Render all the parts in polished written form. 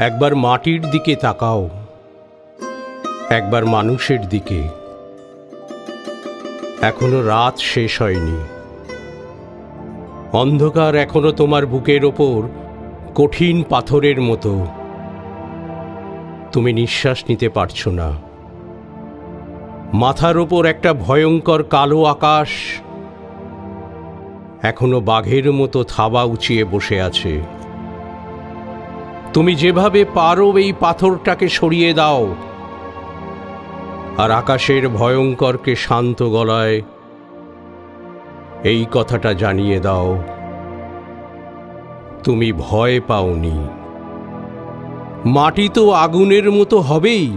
একবার মাটির দিকে তাকাও, একবার মানুষের দিকে। এখনো রাত শেষ হয়নি, অন্ধকার এখনো তোমার বুকের ওপর কঠিন পাথরের মতো। তুমি নিঃশ্বাস নিতে পারছো না। মাথার ওপর একটা ভয়ঙ্কর কালো আকাশ এখনো বাঘের মতো থাবা উঁচিয়ে বসে আছে। তুমি যেভাবে পারো এই পাথরটাকে সরিয়ে দাও, আর আকাশের ভয়ঙ্করকে শান্ত গলায় এই কথাটা জানিয়ে দাও, তুমি ভয় পাওনি। মাটি তো আগুনের মতো হবেই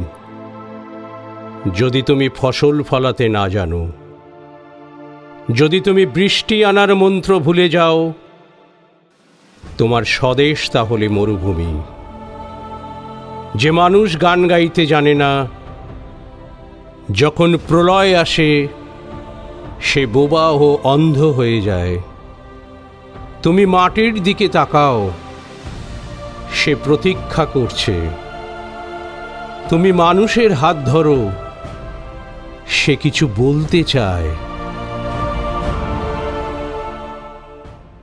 যদি তুমি ফসল ফলাতে না জানো, যদি তুমি বৃষ্টি আনার মন্ত্র ভুলে যাও। তোমার স্বদেশ তাহলে মরুভূমি। যে মানুষ গান গাইতে জানে না, যখন প্রলয় আসে সে বোবা ও অন্ধ হয়ে যায়। তুমি মাটির দিকে তাকাও, সে প্রতীক্ষা করছে। তুমি মানুষের হাত ধরো, সে কিছু বলতে চায়।